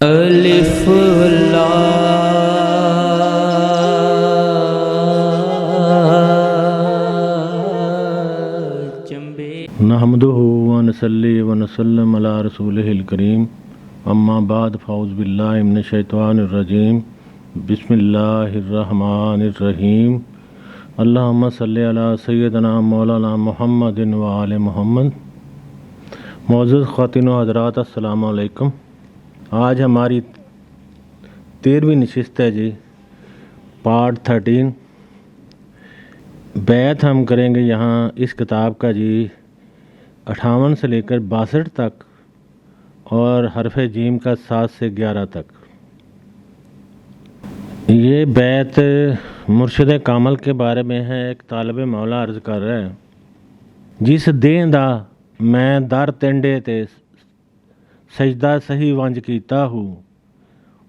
الف لام نحمده ونصلي ونسلم على رسوله الكريم اما بعد فاعوذ باللہ من الشیطان الرجیم بسم اللہ الرحمن الرحیم اللہم صلی علی سیدنا مولانا محمد وآل محمد۔ معزز خواتین و حضرات، السلام علیکم۔ آج ہماری 13ویں نشست ہے جی، پارٹ 13۔ بیعت ہم کریں گے یہاں اس کتاب کا جی 58 سے لے کر 62 تک، اور حرف جیم کا 7 سے 11 تک۔ یہ بیعت مرشد کامل کے بارے میں ہے۔ ایک طالب مولا عرض کر رہا ہے، جس دیں دا میں در تینڈے تے سجدہ صحیح ونج کیتا ہوں،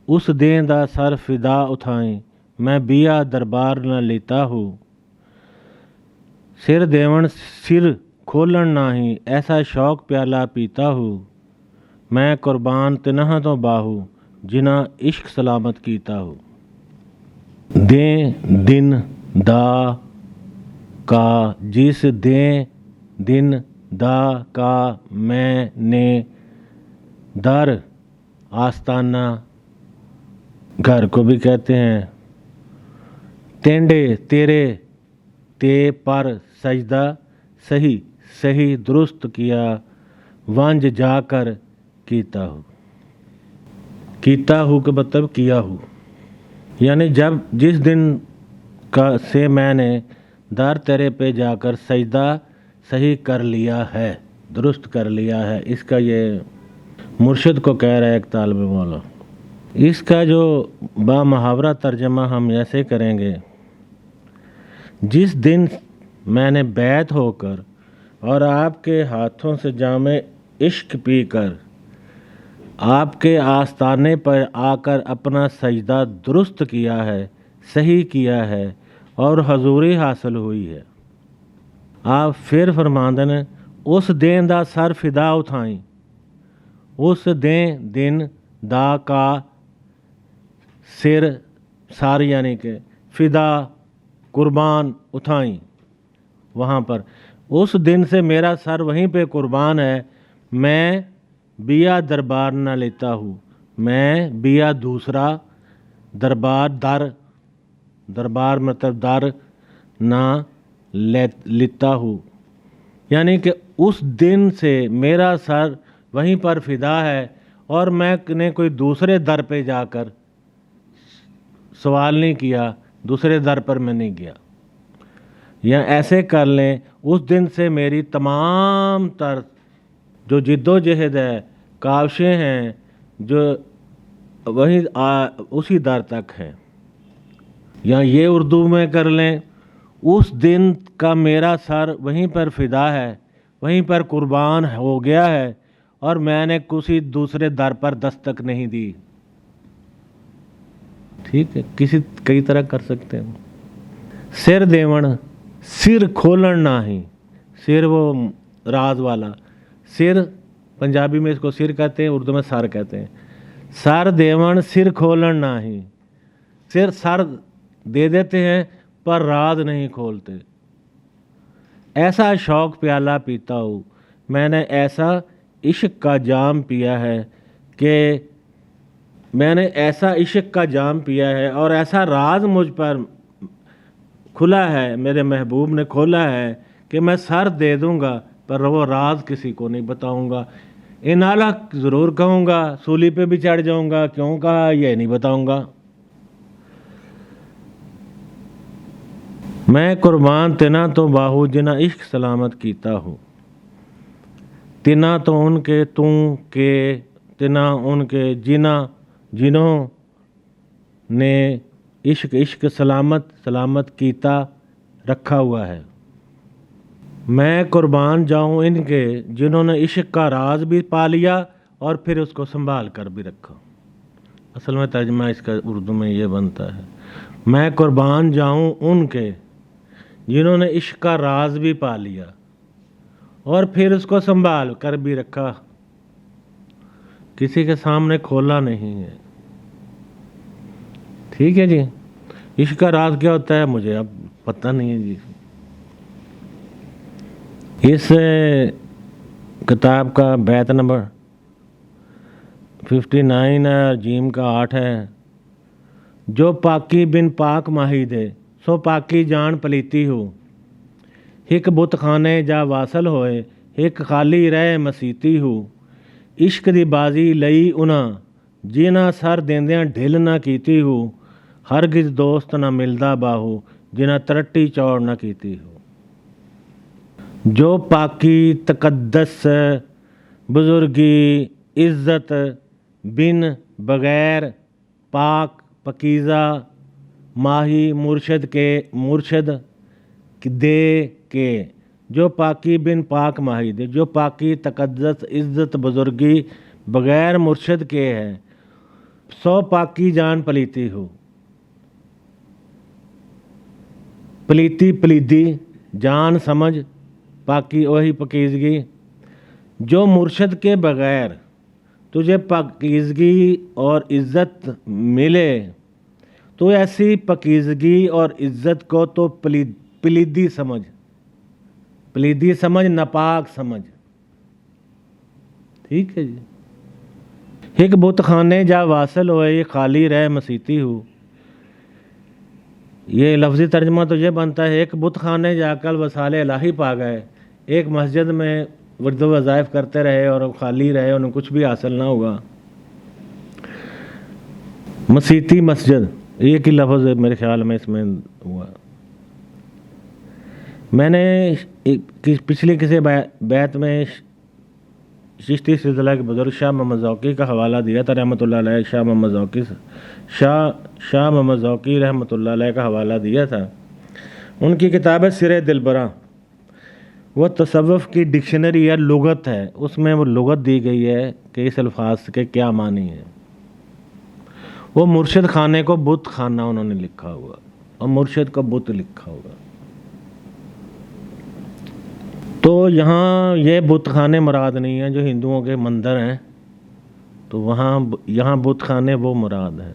اس دیں دا سر فدا اٹھائیں میں بیا دربار نہ لیتا ہوں۔ سر دیون سر کھولن نہیں ایسا شوق پیالہ پیتا ہوں، میں قربان تنہا تو باہو جنا عشق سلامت کیتا ہوں۔ دیں دن دا کا، جس دیں دن دا کا میں نے در آستانہ گھر کو بھی کہتے ہیں، تینڈے تیرے تے پر سجدہ صحیح صحیح درست کیا ونج جا کر کیتا ہوں۔ کیتا ہوں کا مطلب کیا ہوں، یعنی جس دن کا سے میں نے در تیرے پہ جا کر سجدہ صحیح کر لیا ہے، درست کر لیا ہے۔ اس کا یہ مرشد کو کہہ رہا ہے ایک طالب مولا۔ اس کا جو با محاورہ ترجمہ ہم ایسے کریں گے، جس دن میں نے بیعت ہو کر اور آپ کے ہاتھوں سے جام عشق پی کر آپ کے آستانے پر آ کر اپنا سجدہ درست کیا ہے، صحیح کیا ہے اور حضوری حاصل ہوئی ہے۔ آپ پھر فرماندن اس دین دا سر فدا اٹھائیں، اس دن دا کا سر یعنی کہ فدا قربان اٹھائیں، وہاں پر اس دن سے میرا سر وہیں پہ قربان ہے، میں بیا دربار نہ لیتا ہوں، میں بیا دوسرا دربار دربار مطلب در نہ لیتا ہوں، یعنی کہ اس دن سے میرا سر وہیں پر فدا ہے اور میں نے کوئی دوسرے در پہ جا کر سوال نہیں کیا، دوسرے در پر میں نہیں گیا۔ یا ایسے کر لیں، اس دن سے میری تمام تر جو جد و جہد ہے، کاوشیں ہیں، جو وہی اسی در تک ہیں۔ یا یہ اردو میں کر لیں، اس دن کا میرا سر وہیں پر فدا ہے، وہیں پر قربان ہو گیا ہے اور میں نے کسی دوسرے در پر دستک نہیں دی۔ ٹھیک ہے، کئی طرح کر سکتے ہیں۔ سر دیون سر کھولن نہیں، سر وہ راز والا، سر پنجابی میں اس کو سر کہتے ہیں، اردو میں سر کہتے ہیں۔ سر دیون سر کھولن نہیں، سر دے دیتے ہیں پر راز نہیں کھولتے۔ ایسا شوق پیالہ پیتا ہوں، میں نے ایسا عشق کا جام پیا ہے کہ میں نے ایسا عشق کا جام پیا ہے اور ایسا راز مجھ پر کھلا ہے، میرے محبوب نے کھولا ہے کہ میں سر دے دوں گا پر وہ راز کسی کو نہیں بتاؤں گا۔ انالہ ضرور کہوں گا، سولی پہ بھی چڑھ جاؤں گا، کیوں کہا یہ نہیں بتاؤں گا۔ میں قربان تنا تو باہو جنا عشق سلامت کیتا ہوں، تنا تو ان کے توں کے، تنا ان کے جنہوں نے عشق سلامت کیتا رکھا ہوا ہے۔ میں قربان جاؤں ان کے جنہوں نے عشق کا راز بھی پا لیا اور پھر اس کو سنبھال کر بھی رکھا۔ اصل میں ترجمہ اس کا اردو میں یہ بنتا ہے، میں قربان جاؤں ان کے جنہوں نے عشق کا راز بھی پا لیا اور پھر اس کو سنبھال کر بھی رکھا۔ किसी के सामने खोला नहीं है। ठीक है जी। इश्क का राज क्या होता है मुझे अब पता नहीं है जी। इस किताब का बैत नंबर 59 है, जीम का 8 है। जो पाकी बिन पाक माही दे सो पाकी जान पलीती हो। हिक बुत खाने जा वासल होए हिक खाली रह मसीती हो। इश्क दी बाजी लई उन्हां जिन्हां सर देंदियां ढिल ना कीती हो। हरगिज दोस्त ना मिलदा बाहू जिन्हां तरट्टी चौड़ ना कीती हो। जो पाकी तकद्दस बुजुर्गी इज़्ज़त बिन बगैर पाक पकीज़ा माही मुर्शद दे के। जो पाकी बिन पाक माही दे, जो पाकी तकद्दस इज़्ज़त बुजुर्गी बगैर मुर्शद के है, सौ पाकी जान पलीती हो। पलीती पलीदी जान समझ, पाकी वही पकीज़गी। जो मुर्शद के बगैर तुझे पकीज़गी और इज़्ज़त मिले तो ऐसी पकीज़गी और इज़्ज़त को तो पलीदी समझ, पलीदी समझ, नापाक समझ। ठीक है जी। एक बुत खाने जा वासल हो ये खाली रह मसीती हो। ये लफ्ज़ी तर्जमा तो ये बनता है एक बुत खाने जाकर वसाले इलाही पा गए, एक मस्जिद में वर्द वज़ाइफ करते रहे और खाली रहे, उन्हें कुछ भी हासिल ना हुआ। मसीती मस्जिद एक ही लफ्ज़ मेरे ख्याल में इसमें हुआ। मैंने पिछली किसी बैत में चिश्ती सिलसिला के बुजुर्ग शाह मोहम्मद ज़ौकी का हवाला दिया था रहमतुल्लाह अलैह। शाह मोहम्मद ज़ौकी रहमतुल्लाह अलैह का हवाला दिया था। उनकी किताब है सिरे दिलबरा, वह तसव्वुफ़ की डिक्शनरी या लुगत है। उसमें वो लुगत दी गई है कि इस अल्फाज के क्या मानी है। वो मुर्शिद खाने को बुत खाना उन्होंने लिखा हुआ और मुर्शिद को बुत लिखा हुआ। तो यहाँ ये बुत खाने मुराद नहीं है जो हिंदुओं के मंदिर हैं, तो यहाँ बुत खाने वो मुराद है।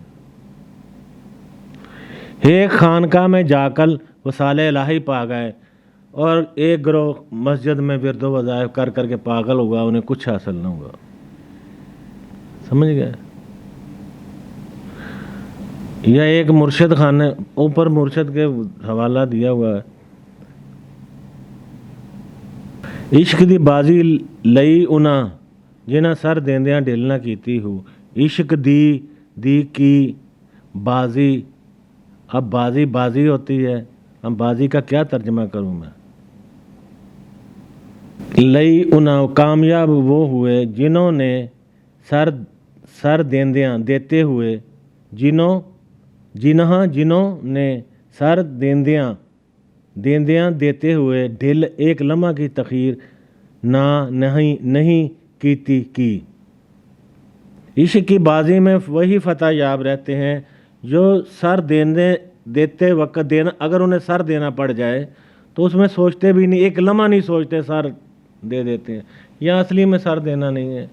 एक खानका में जाकर वसाले इलाही पा गए और एक गिरोह मस्जिद में विरद वज़ाइफ कर करके पागल हुआ, उन्हें कुछ हासिल न हुआ। समझ गए? यह एक मुर्शिद खाने ऊपर मुर्शिद के हवाला दिया हुआ है। इश्क दी बाजी लई उन्हां जिन्हां सर देंदियां ढिल ना कीती हो। इश्क दी की बाजी, अब बाजी होती है, अब बाजी का क्या तर्जमा करूं मैं। लई उन्हां कामयाब वो हुए जिन्होंने सर देंदियां देते हुए, जिन्हों ने सर देंदियां देते हुए ढिल एक लम्हा की तखीर नहीं कीती की। इश्क की बाजी में वही फतह याब रहते हैं जो सर देते वक्त देना, अगर उन्हें सर देना पड़ जाए तो उसमें सोचते भी नहीं, एक लम्हा नहीं सोचते, सर दे देते हैं। यह असली में सर देना नहीं है।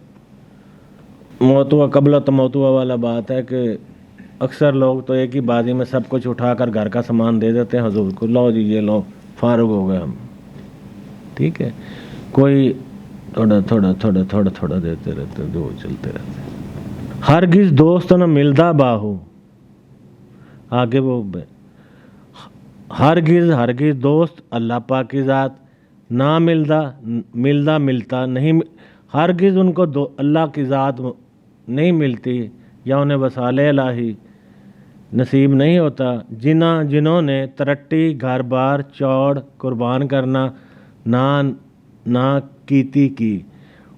मौतुआ कबला तो मौतुआ वाला बात है कि अक्सर लोग तो एक ही बाजी में सब कुछ उठाकर घर का सामान दे देते हैं हुजूर को, लो जी ये लो, फारूक हो गए हम। ठीक है, कोई थोड़ा देते रहते, जो चलते रहते। हरगिज दोस्त न मिलदा बाहू, आगे वो हरगिज दोस्त अल्लाह पाक की ज़ात ना मिलता नहीं। हरगिज उनको अल्लाह की ज़ात नहीं मिलती या उन्हें वसाले इलाही नसीब नहीं होता। जिन्होंने तरट्टी घर बार चौड़ कुर्बान करना ना कीती की,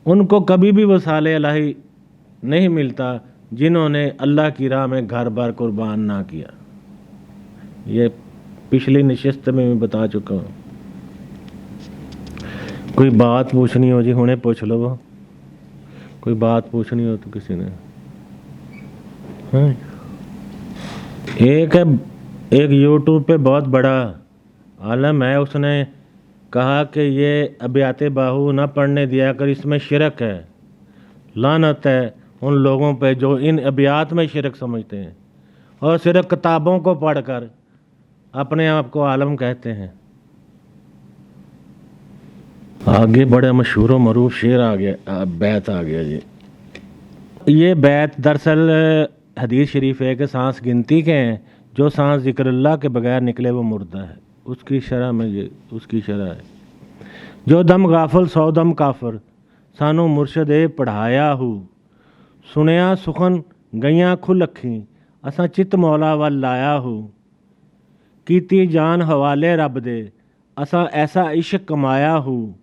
उनको कभी भी वसाले इलाही नहीं मिलता जिन्होंने अल्लाह की राह में घर बार कुर्बान ना किया। ये पिछली नशिस्त में मैं बता चुका हूँ। कोई बात पूछनी हो जी हुणे पूछ लो। वो कोई बात पूछनी हो तो किसी ने एक यूट्यूब पे बहुत बड़ा आलम है, उसने कहा कि ये अबियाते बाहू ना पढ़ने दिया कर, इसमें शिरक है, लानत है। उन लोगों पे जो इन अबियात में शिरक समझते हैं और सिर्फ किताबों को पढ़कर अपने आप को आलम कहते हैं। आगे बड़े मशहूर व मरूफ शेर आ गया, बैत आ गया जी। ये बैत दरअसल हदीस शरीफ है कि सांस गिनती के हैं, जो सांस ज़िक्रुल्लाह के बगैर निकले वो मुर्दा है। उसकी शरह में ये उसकी शरह है। जो दम गाफल सौ दम काफर, सानू मुर्शदे पढ़ाया हूँ। सुनिया सुखन गईयां खुल अखी, असां चित मौला वल लाया हूँ। कीती जान हवाले रब दे, असां ऐसा इश्क कमाया हूँ।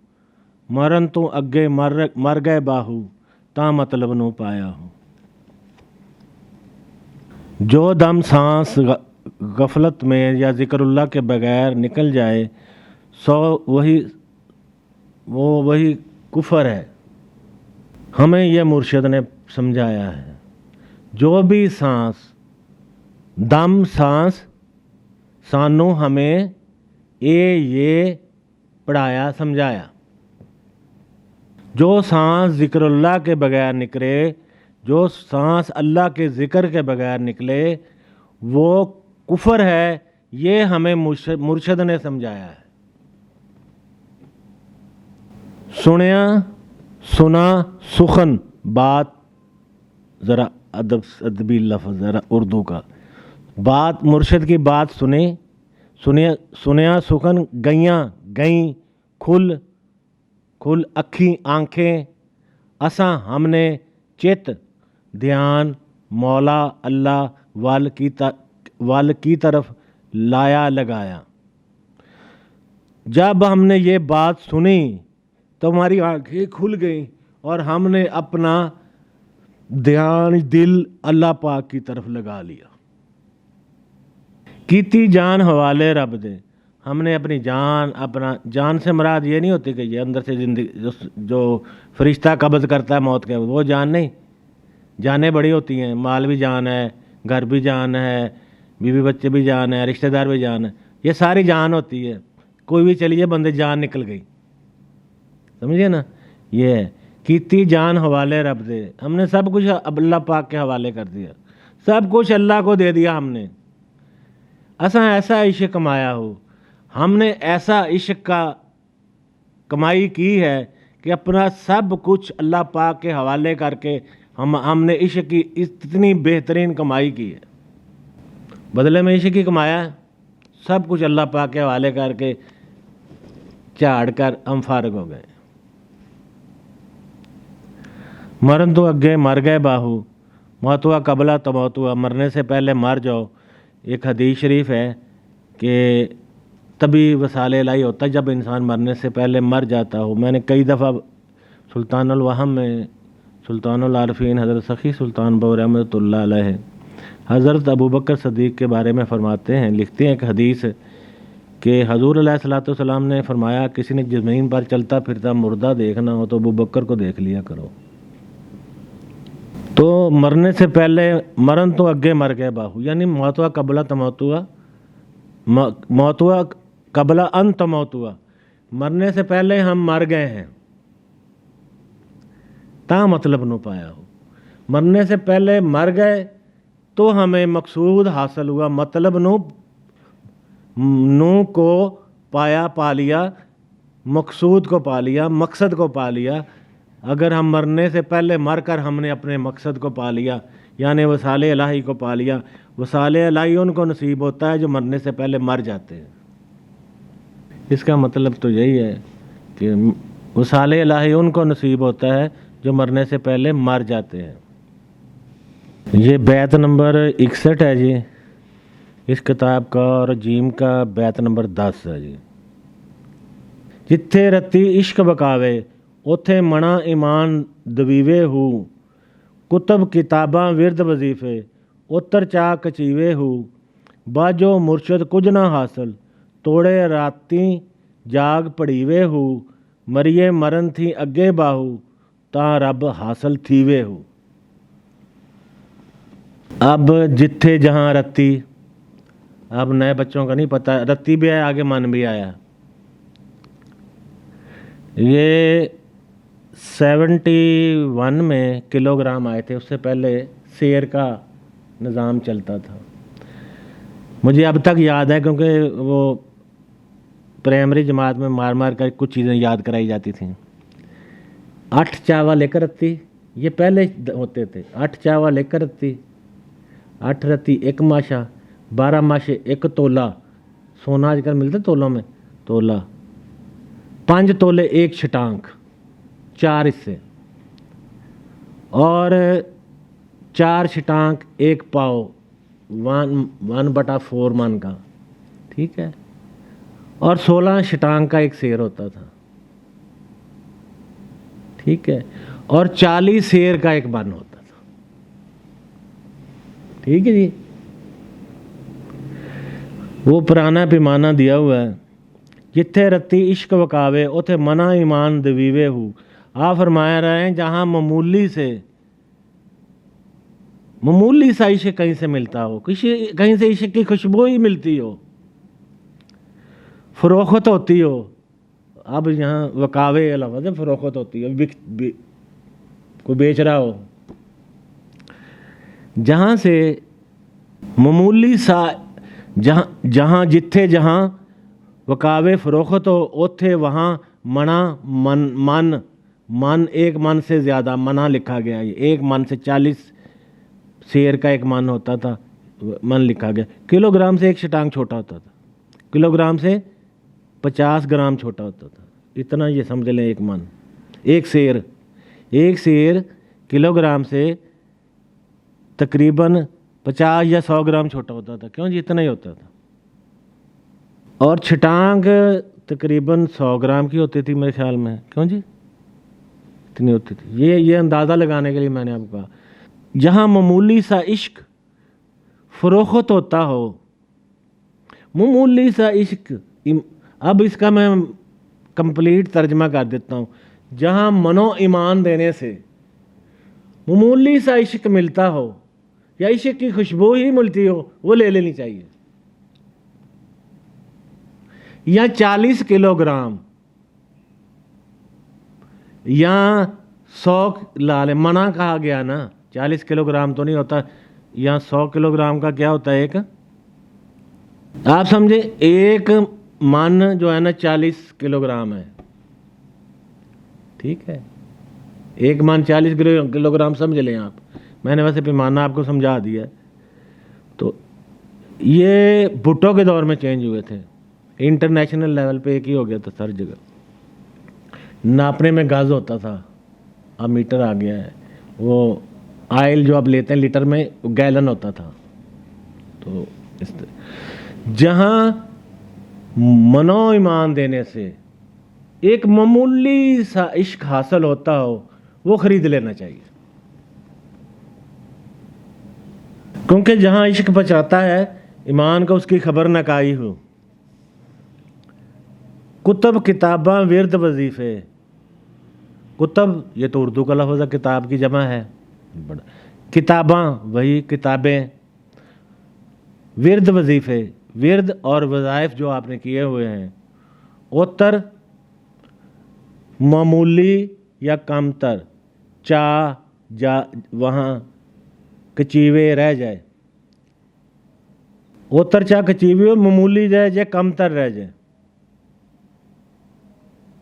मरन तो अगे मर गए बाहू, ता मतलब नू पाया हूँ। जो दम सांस गफलत में या ज़िक्रुल्लाह के बगैर निकल जाए वही कुफर है। हमें यह मुर्शिद ने समझाया है। जो भी सांस दम सांस सानू हमें ये पढ़ाया समझाया। जो सांस ज़िक्रुल्लाह के बगैर निकले, जो सांस अल्लाह के ज़िक्र के बगैर निकले वो कुफर है। ये हमें मुर्शिद ने समझाया है। सुना सुखन, बात ज़रा अदबी लफ्ज़ ज़रा उर्दू का, बात मुर्शिद की बात सुनिया सुखन गईं खुल अखी आँखें, असां हमने चित ध्यान मौला अल्लाह वाल की तरफ लाया लगाया। जब हमने ये बात सुनी तो हमारी आँखें खुल गईं और हमने अपना ध्यान दिल अल्लाह पाक की तरफ लगा लिया। कीती जान हवाले रब दे, हमने अपनी जान से मुराद ये नहीं होती कि ये अंदर से जिंदगी जो फरिश्ता कब्ज़ करता है मौत के, वो जान नहीं। जानें बड़ी होती हैं, माल भी जान है, घर भी जान है, बीवी बच्चे भी जान है, रिश्तेदार भी जान है, ये सारी जान होती है। कोई भी चलिए बंदे जान निकल गई, समझिए ना। ये है कीती जान हवाले रब दे, हमने सब कुछ अल्लाह पाक के हवाले कर दिया, सब कुछ अल्लाह को दे दिया हमने। असा ऐसा इश्क कमाया हो, हमने ऐसा इश्क का कमाई की है कि अपना सब कुछ अल्लाह पाक के हवाले करके हमने इश्क की इतनी बेहतरीन कमाई की है। बदले में इश्क ही कमाया है, सब कुछ अल्लाह पाक के हवाले करके झाड़ कर हम फारग हो गए। मरन तो अगे मर गए बाहू, मौतुआ कबला तमौतुआ, मरने से पहले मर जाओ। एक हदीस शरीफ है कि तभी वसाले इलाही होता है जब इंसान मरने से पहले मर जाता हो। मैंने कई दफ़ा सुल्तानुल वहम में सुल्तानुल आरफीन हज़रत सखी सुल्तान बौर रहमतुल्लाह अलैह हज़रत अबू बकर सदीक़ के बारे में फ़रमाते हैं, लिखते हैं एक हदीस कि हजूर अलैहिस्सलातु वस्सलाम ने फरमाया, किसी ने ज़मीन पर चलता फिरता मुर्दा देखना हो तो अबू बकर को देख लिया करो। तो मरने से पहले मरन तो अगे मर गए बाहू, यानी मौतुआ कबला तमौतुआ, मौतुआ कबला अन तमौतुआ, मरने से पहले हम मर गए हैं। ता मतलब नो पाया हो, मरने से पहले मर गए तो हमें मकसूद हासिल हुआ, मतलब नू को पाया पा लिया, मकसूद को पा लिया, मकसद को पा लिया। अगर हम मरने से पहले मर कर हमने अपने मकसद को पा लिया, यानी वसाले इलाही को पा लिया। वसाले इलाही उनको नसीब होता है जो मरने से पहले मर जाते हैं। इसका मतलब तो यही है कि वसाले इलाही उनको नसीब होता है जो मरने से पहले मर जाते हैं। ये बैत नंबर 61 है जी इस किताब का, और जीम का बैत नंबर 10 है जी। जिथे रत्ती इश्क बकावे उथे मना ईमान दवीवे हूँ, कुतब किताबां विरद वजीफे उतर चा कचीवे हूँ। बाजो मुर्शद कुछ ना हासिल तोड़े राती जाग पड़ीवे हूँ। मरिए मरन थी अगे बाहू ता रब हासिल थीवे हूँ। अब जिथे जहाँ रत्ती, अब नए बच्चों का नहीं पता, रत्ती भी आया आगे मन भी आया। ये 71 में किलोग्राम आए थे, उससे पहले शेर का निज़ाम चलता था। मुझे अब तक याद है क्योंकि वो प्राइमरी जमात में मार मार कर कुछ चीज़ें याद कराई जाती थी। 8 चावल एक रत्ती, ये पहले होते थे। 8 चावल एक रत्ती, 8 रत्ती 1 माशा, 12 माशे 1 तोला। सोना आजकल मिलता तोलों में, तोला। 5 तोले 1 छटांक, 4 हिस्से, और 4 छटांक 1 पाव, 1/4 मन का, ठीक है। और 16 छटांक का एक शेर होता था, ठीक है। और 40 शेर का एक मन होता था, ठीक है जी। वो पुराना पैमाना दिया हुआ है। जिथे रत्ती इश्क वकावे उथे मना ईमान दवीवे हूँ। आप फरमाया रहे हैं जहाँ मामूली सा इश्क कहीं से मिलता हो, कहीं से इश्क की खुशबू ही मिलती हो, फ़रोख्त होती हो। अब यहाँ वकावे लफ्ज़ है, फ़रोख्त होती हो, कोई बेच रहा हो। जहाँ से मामूली सा, जहाँ जिथे जहाँ वकावे फ़रोख्त हो, उथे वहाँ मना मन 1 मन से ज़्यादा मना लिखा गया है। 1 मन से 40 शेर का एक मन होता था, मन लिखा गया। किलोग्राम से 1 छटांग छोटा होता था, किलोग्राम से 50 ग्राम छोटा होता था। इतना ये समझ लें, 1 मन, एक शेर किलोग्राम से तकरीबन 50 या 100 ग्राम छोटा होता था। क्यों जी? इतना ही होता था। और छटांग तकरीबन 100 ग्राम की होती थी मेरे ख्याल में। क्यों जी? इतनी होती थी। ये अंदाज़ा लगाने के लिए मैंने आपको कहा। जहाँ मामूली सा इश्क फ़रोख्त होता हो, मामूली सा इश्क। अब इसका मैं कंप्लीट तर्जमा कर देता हूँ। जहाँ मनो ईमान देने से मामूली सा इश्क मिलता हो, या इश्क की खुशबू ही मिलती हो, वो ले लेनी चाहिए। या 40 किलोग्राम या 100 लाल, मना कहा गया ना, 40 किलोग्राम तो नहीं होता। या 100 किलोग्राम का क्या होता है एक, आप समझे, 1 मन जो है ना 40 किलोग्राम है, ठीक है। 1 मन 40 किलोग्राम समझ लें आप। मैंने वैसे पैमाना आपको समझा दिया। तो ये भुट्टो के दौर में चेंज हुए थे। इंटरनेशनल लेवल पे एक ही हो गया था हर जगह। नापने में गज होता था, अब मीटर आ गया है। वो आयल जो आप लेते हैं लीटर में, गैलन होता था। तो इस जहाँ मनो ईमान देने से एक मामूली सा इश्क हासिल होता हो, वो खरीद लेना चाहिए। क्योंकि जहाँ इश्क बचाता है ईमान को, उसकी खबर न काई हो। कुतब किताबां विरद वजीफ़े, कुतब ये तो उर्दू का लफ्ज़ है, किताब की जमा है। बड़ा किताबां वही किताबें, विरद वजीफ़े, विरद और वज़ाइफ जो आपने किए हुए हैं, उत्तर मामूली या कमतर, वहाँ कचीवे रह जाए, उत्तर चा कचीवे हो, मामूली रह जाए, कमतर रह जाए।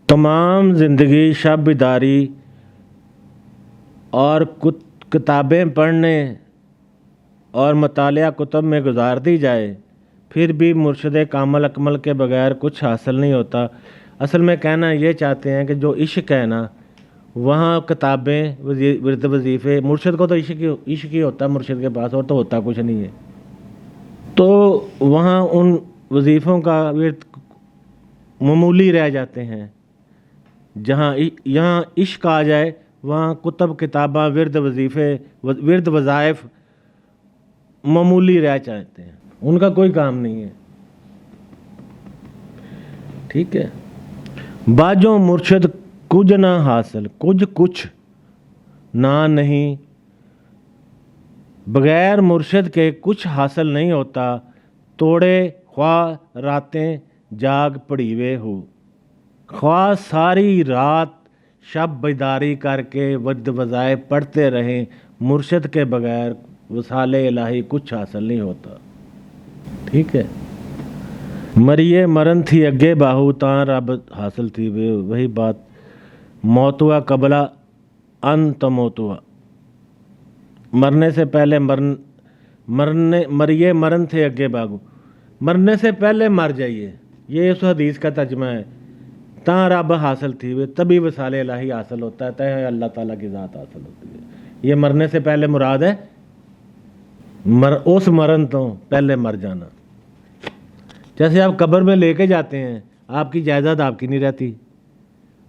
तमाम ज़िंदगी शब बिदारी और किताबें पढ़ने और मतालिया कुतब में गुजार दी जाए, फिर भी मुर्शद कामल अकमल के बगैर कुछ हासिल नहीं होता। असल में कहना ये चाहते हैं कि जो इश्क है ना, वहाँ किताबें, विरद वजीफ़े, मुर्शद को तो इश्क ही होता है मुर्शद के पास, और तो होता कुछ नहीं है। तो वहाँ उन वजीफ़ों का विरद मामूली रह जाते हैं। जहाँ यहाँ इश्क आ जाए, वहाँ कुतब किताबा विरद वजीफ़े विरद वज़ाइफ मामूली रह जाते हैं, उनका कोई काम नहीं है, ठीक है। बाजों मुर्शद कुछ ना हासिल, कुछ ना नहीं, बग़ैर मुर्शद के कुछ हासिल नहीं होता। तोड़े ख्वाह रातें जाग पड़ीवे हो, ख्वाह सारी रात شب بیداری کر کے ورد وظائف پڑھتے رہیں، مرشد کے بغیر وصال الہی کچھ حاصل نہیں ہوتا۔ ٹھیک ہے، مریے مرن تھی اگے باہو تاں رب حاصل تھی، وہی بات، موتوا قبلہ ان تموتوا، مرنے سے پہلے مریے مرن تھے اگے باغو، مرنے سے پہلے مر جائیے، یہ اس حدیث کا ترجمہ ہے۔ تاں رب حاصل تھی ہوئے، تبھی وصال الہی حاصل ہوتا ہے، تب اللہ تعالیٰ کی ذات حاصل ہوتی ہے۔ یہ مرنے سے پہلے مراد ہے اس مرن تو پہلے مر جانا۔ جیسے آپ قبر میں لے کے جاتے ہیں، آپ کی جائیداد آپ کی نہیں رہتی،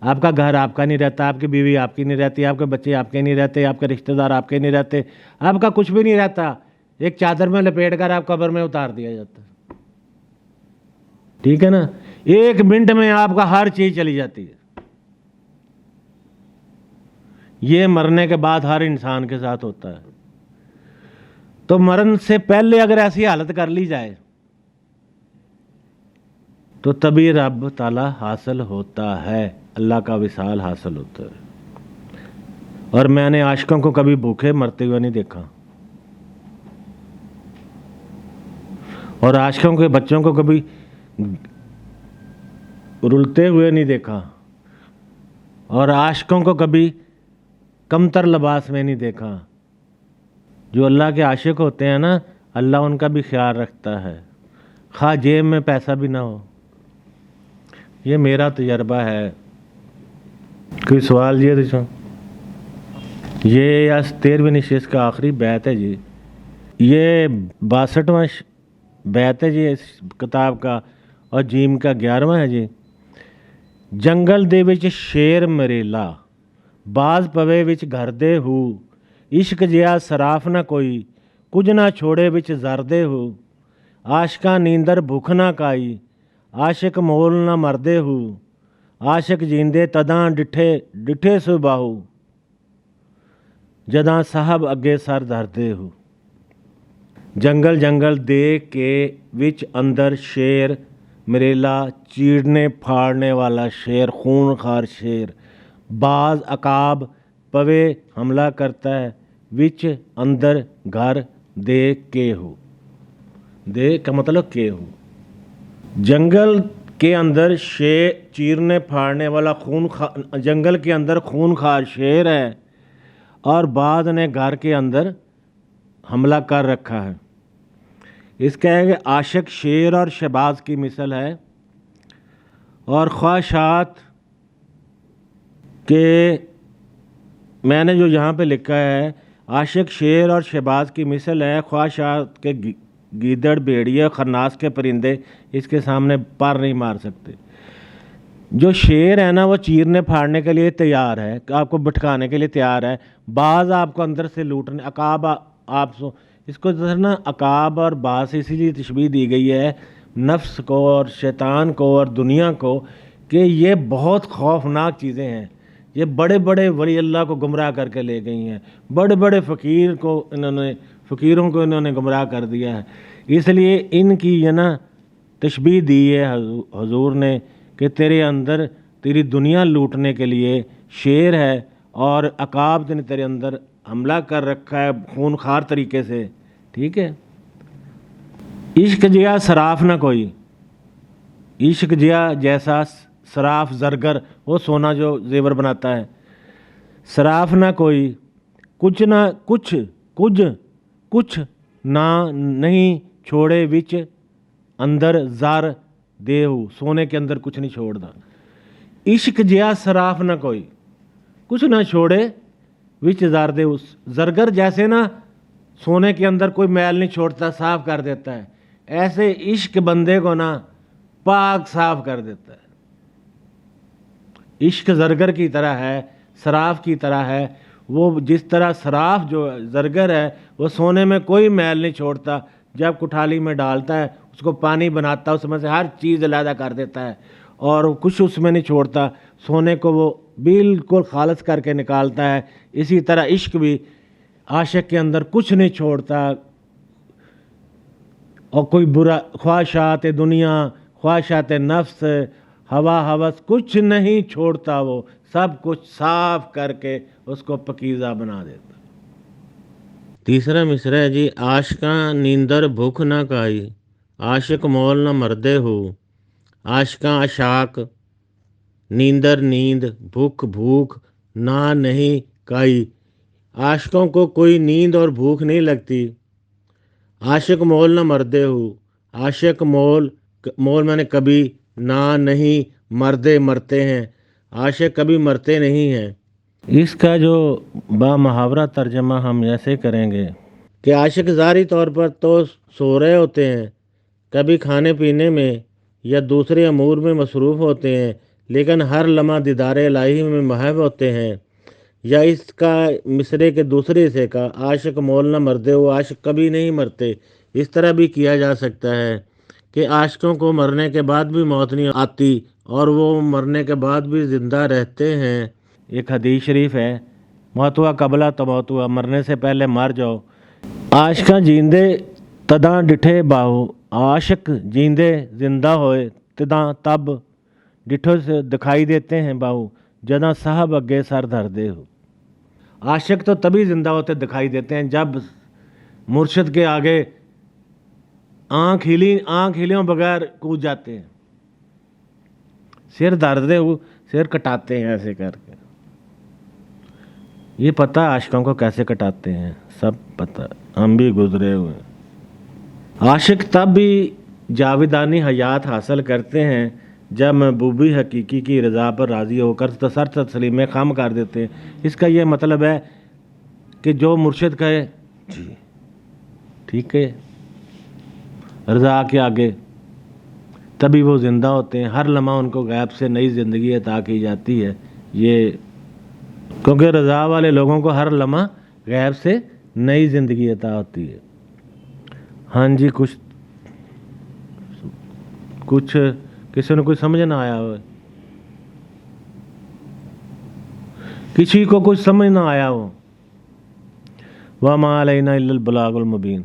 آپ کا گھر آپ کا نہیں رہتا، آپ کی بیوی آپ کی نہیں رہتی، آپ کے بچے آپ کے نہیں رہتے، آپ کے رشتہ دار آپ کے نہیں رہتے، آپ کا کچھ بھی نہیں رہتا، ایک چادر میں لپیٹ کر آپ قبر میں اتار دیا جاتا ہے۔ ٹھیک ہے نا، ایک منٹ میں آپ کا ہر چیز چلی جاتی ہے۔ یہ مرنے کے بعد ہر انسان کے ساتھ ہوتا ہے۔ تو مرن سے پہلے اگر ایسی حالت کر لی جائے تو تبھی رب تعالیٰ حاصل ہوتا ہے، اللہ کا وصال حاصل ہوتا ہے۔ اور میں نے عاشقوں کو کبھی بھوکے مرتے ہوئے نہیں دیکھا، اور عاشقوں کے بچوں کو کبھی رلتے ہوئے نہیں دیکھا، اور عاشقوں کو کبھی کمتر لباس میں نہیں دیکھا۔ جو اللہ کے عاشق ہوتے ہیں نا، اللہ ان کا بھی خیال رکھتا ہے، خواہ جیب میں پیسہ بھی نہ ہو۔ یہ میرا تجربہ ہے۔ کوئی سوال جی؟ یہ 13ویں نشست کا آخری بیت ہے جی، یہ 62واں بیت ہے جی اس کتاب کا، اور جیم کا 11واں ہے جی۔ جنگل دے وچ شیر مریلا، باز پوے وچ گھر دے ہو، عشق جیا سراف نہ کوئی، کچھ نہ چھوڑے وچ زردے ہو، عاشقاں نیندر بھوک نہ کائی، عاشق مول نہ مردے ہو، عاشق جیندے تداں ڈٹھے سو باہو، جداں صاحب اگے سر دھردے ہو۔ جنگل جنگل دے کے وچ اندر شیر مریلا، چیڑنے پھاڑنے والا شیر، خون خار شیر، باز عقاب پوے حملہ کرتا ہے، وچ اندر گھر دے کے ہو، دے کا مطلب کے ہو۔ جنگل کے اندر شیر چیرنے پھاڑنے والا جنگل کے اندر خون خار شیر ہے، اور بعد نے گھر کے اندر حملہ کر رکھا ہے۔ اس کا ہے کہ عاشق شیر اور شہباز کی مثل ہے، اور خواہشات کے میں نے جو یہاں پہ لکھا ہے، عاشق شیر اور شہباز کی مثل ہے، خواہشات کے گیدڑ بھیڑیے خناس کے پرندے اس کے سامنے پر نہیں مار سکتے۔ جو شیر ہے نا، وہ چیرنے پھاڑنے کے لیے تیار ہے، آپ کو بٹھکانے کے لیے تیار ہے، باز آپ کو اندر سے لوٹنے، عقاب آپ اس کو نا عقاب اور باز اسی لیے تشبیہ دی گئی ہے نفس کو اور شیطان کو اور دنیا کو، کہ یہ بہت خوفناک چیزیں ہیں۔ یہ بڑے بڑے ولی اللہ کو گمراہ کر کے لے گئی ہیں، بڑے بڑے فقیروں کو انہوں نے گمراہ کر دیا ہے۔ اس لیے ان کی یہ نا تشبیہ دی ہے حضور نے کہ تیرے اندر تیری دنیا لوٹنے کے لیے شیر ہے، اور عقاب نے تیرے اندر حملہ کر رکھا ہے خون خار طریقے سے۔ ٹھیک ہے، عشق جیا سراف نہ کوئی، عشق جیا جیسا سراف زرگر، وہ سونا جو زیور بناتا ہے، سراف نہ کوئی، کچھ نہ نہیں چھوڑے وچ اندر زر دے ہو، سونے کے اندر کچھ نہیں چھوڑتا۔ عشق جیا سراف نہ کوئی، کچھ نہ چھوڑے وچ زر دے ہو، زرگر جیسے نا سونے کے اندر کوئی میل نہیں چھوڑتا، صاف کر دیتا ہے، ایسے عشق بندے کو نا پاک صاف کر دیتا ہے۔ عشق زرگر کی طرح ہے، سراف کی طرح ہے، وہ جس طرح سراف جو زرگر ہے وہ سونے میں کوئی میل نہیں چھوڑتا، جب کٹھالی میں ڈالتا ہے اس کو پانی بناتا ہے، اس میں سے ہر چیز علیحدہ کر دیتا ہے اور کچھ اس میں نہیں چھوڑتا، سونے کو وہ بالکل خالص کر کے نکالتا ہے۔ اسی طرح عشق بھی عاشق کے اندر کچھ نہیں چھوڑتا، اور کوئی برا خواہشات دنیا، خواہشات نفس، हवा हवस कुछ नहीं छोड़ता वो, सब कुछ साफ करके उसको पकीज़ा बना देता। तीसरा मिसरा है जी, आशिका नींदर भूख ना काई, आशिक मौल न मरदे हो। आशिका अशाक, नींदर नींद, भूख भूख, ना नहीं काई। आशिकों को कोई नींद और भूख नहीं लगती। आशिक मोल न मरदे हो, आशिक मोल, मोल मैंने कभी, ना नहीं, मर्दे मरते हैं, आशिक कभी मरते नहीं हैं। इसका जो बामुहावरा तर्जमा हम ऐसे करेंगे कि आशिक ज़ाहिरी तौर पर तो सो रहे होते हैं, कभी खाने पीने में या दूसरे अमूर में मसरूफ़ होते हैं, लेकिन हर लम्हा दीदार इलाही में महव होते हैं। या इसका मिसरे के दूसरे हिस्से का, आशिक मोल न मरदे हो, आशिक कभी नहीं मरते, इस तरह भी किया जा सकता है कि आशिकों को मरने के बाद भी मौत नहीं आती और वो मरने के बाद भी ज़िंदा रहते हैं। एक हदीस शरीफ है, मौत हुआ कबला तमौत हुआ, मरने से पहले मर जाओ। आशिका जींदे तदा डिठे बाहु, आशिक जींदे जिंदा होए तदा तब डिठो से दिखाई देते हैं बाहु, जदा साहब अगे सर धर दे हो। आशिक तो तभी जिंदा होते दिखाई देते हैं जब मुर्शिद के आगे आँख हिलियों बगैर कूद जाते हैं, सिर दर्दे हो, सिर कटाते हैं ऐसे करके। ये पता आशिकों को कैसे कटाते हैं, सब पता, हम भी गुजरे हुए हैं। आशिक तब भी जाविदानी हयात हासिल करते हैं जब महबूबी हकीकी की रज़ा पर राज़ी होकर सर तस्लीम में खम कर देते हैं। इसका ये मतलब है कि जो मुर्शिद कहे जी ठीक है, रज़ा के आगे, तभी वो ज़िंदा होते हैं। हर लम्हा उनको गैब से नई ज़िंदगी अता की जाती है। ये क्योंकि रज़ा वाले लोगों को हर लम्हा गैब से नई ज़िंदगी अता होती है। हाँ जी, कुछ किसी ने कुछ समझ ना आया हो, किसी को कुछ समझ ना आया हो। व मा अलैना इल्लल बलागुल मुबीन।